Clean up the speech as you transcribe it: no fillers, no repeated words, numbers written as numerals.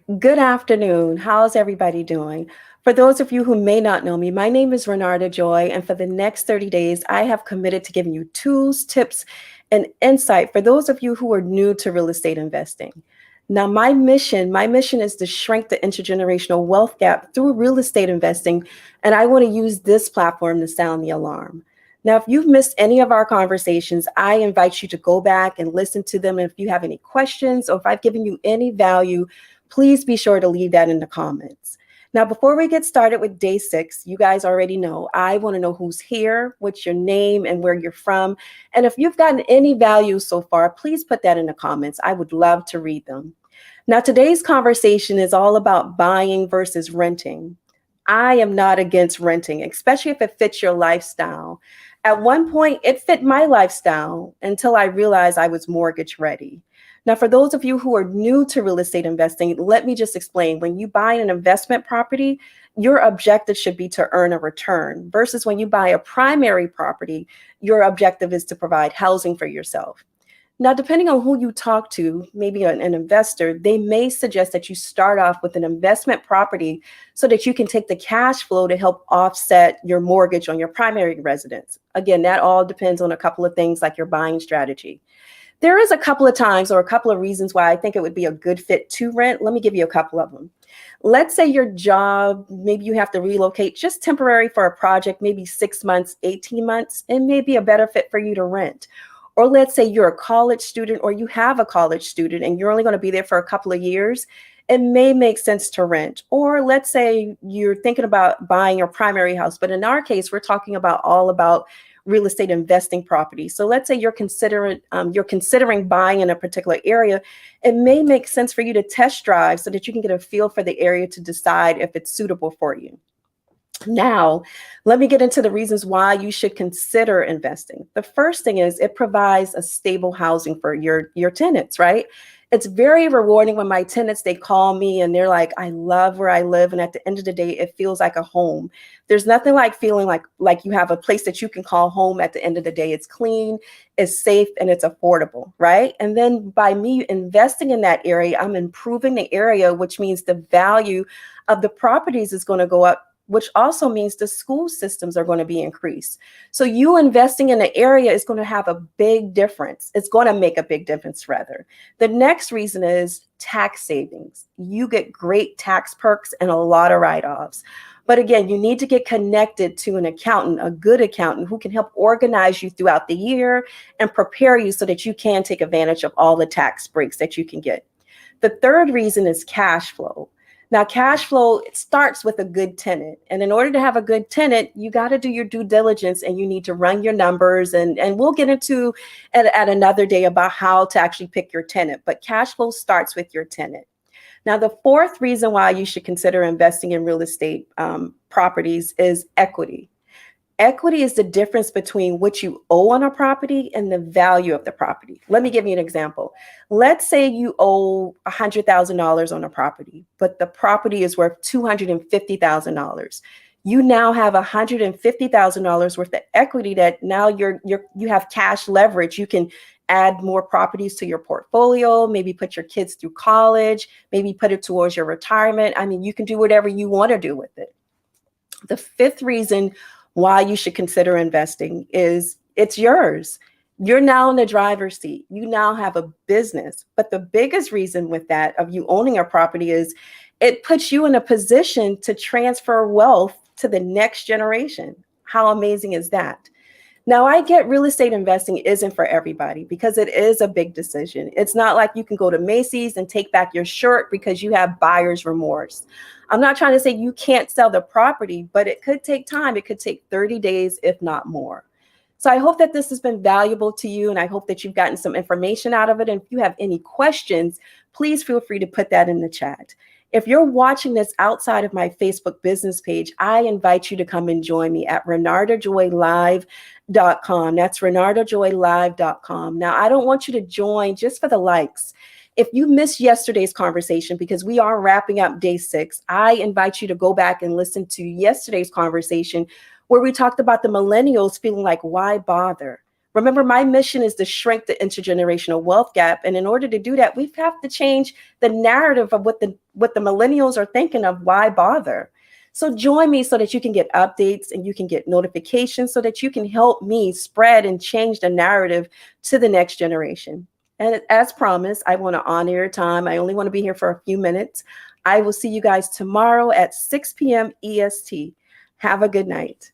Good afternoon. How's everybody doing? For those of you who may not know me, my name is Renarda Joy, and for the next 30 days, I have committed to giving you tools, tips, and insight for those of you who are new to real estate investing. Now, my mission is to shrink the intergenerational wealth gap through real estate investing, and I want to use this platform to sound the alarm. Now, if you've missed any of our conversations, I invite you to go back and listen to them. And if you have any questions or if I've given you any value, please be sure to leave that in the comments. Now, before we get started with day 6, you guys already know, I want to know who's here, what's your name, and where you're from. And if you've gotten any value so far, please put that in the comments. I would love to read them. Now, today's conversation is all about buying versus renting. I am not against renting, especially if it fits your lifestyle. At one point, it fit my lifestyle until I realized I was mortgage ready. Now, for those of you who are new to real estate investing, let me just explain. When you buy an investment property, your objective should be to earn a return versus when you buy a primary property, your objective is to provide housing for yourself. Now, depending on who you talk to, maybe an investor, they may suggest that you start off with an investment property so that you can take the cash flow to help offset your mortgage on your primary residence. Again, that all depends on a couple of things like your buying strategy. There is a couple of times or a couple of reasons why I think it would be a good fit to rent. Let me give you a couple of them. Let's say your job, maybe you have to relocate just temporary for a project, maybe 6 months, 18 months, it may be a better fit for you to rent. Or let's say you're a college student or you have a college student and you're only going to be there for a couple of years. It may make sense to rent. Or let's say you're thinking about buying your primary house, but in our case, we're talking about all about real estate investing property. So let's say you're considering buying in a particular area. It may make sense for you to test drive so that you can get a feel for the area to decide if it's suitable for you. Now, let me get into the reasons why you should consider investing. The first thing is it provides a stable housing for your tenants, right? It's very rewarding when my tenants they call me and they're like, "I love where I live," and at the end of the day, it feels like a home. There's nothing like feeling like you have a place that you can call home at the end of the day. It's clean, it's safe, and it's affordable, right? And then by me investing in that area, I'm improving the area, which means the value of the properties is going to go up, which also means the school systems are going to be increased. So you investing in the area is going to have a big difference. It's going to make a big difference rather. The next reason is tax savings. You get great tax perks and a lot of write-offs. But again, you need to get connected to an accountant, a good accountant who can help organize you throughout the year and prepare you so that you can take advantage of all the tax breaks that you can get. The third reason is cash flow. Now, cash flow, it starts with a good tenant. And in order to have a good tenant, you got to do your due diligence and you need to run your numbers. And we'll get into at another day about how to actually pick your tenant. But cash flow starts with your tenant. Now, the fourth reason why you should consider investing in real estate properties is equity. Equity is the difference between what you owe on a property and the value of the property. Let me give you an example. Let's say you owe $100,000 on a property, but the property is worth $250,000. You now have $150,000 worth of equity that now you have cash leverage. You can add more properties to your portfolio, maybe put your kids through college, maybe put it towards your retirement. I mean, you can do whatever you want to do with it. The fifth reason why you should consider investing is it's yours. You're now in the driver's seat. You now have a business. But the biggest reason with that of you owning a property is it puts you in a position to transfer wealth to the next generation. How amazing is that? Now, I get real estate investing isn't for everybody because it is a big decision. It's not like you can go to Macy's and take back your shirt because you have buyer's remorse. I'm not trying to say you can't sell the property, but it could take time. It could take 30 days, if not more. So I hope that this has been valuable to you, and I hope that you've gotten some information out of it. And if you have any questions, please feel free to put that in the chat. If you're watching this outside of my Facebook business page, I invite you to come and join me at renardajoylive.com. That's renardajoylive.com. Now, I don't want you to join just for the likes. If you missed yesterday's conversation, because we are wrapping up day 6, I invite you to go back and listen to yesterday's conversation where we talked about the millennials feeling like, why bother? Remember, my mission is to shrink the intergenerational wealth gap. And in order to do that, we have to change the narrative of what the millennials are thinking of. Why bother? So join me so that you can get updates and you can get notifications so that you can help me spread and change the narrative to the next generation. And as promised, I want to honor your time. I only want to be here for a few minutes. I will see you guys tomorrow at 6 p.m. EST. Have a good night.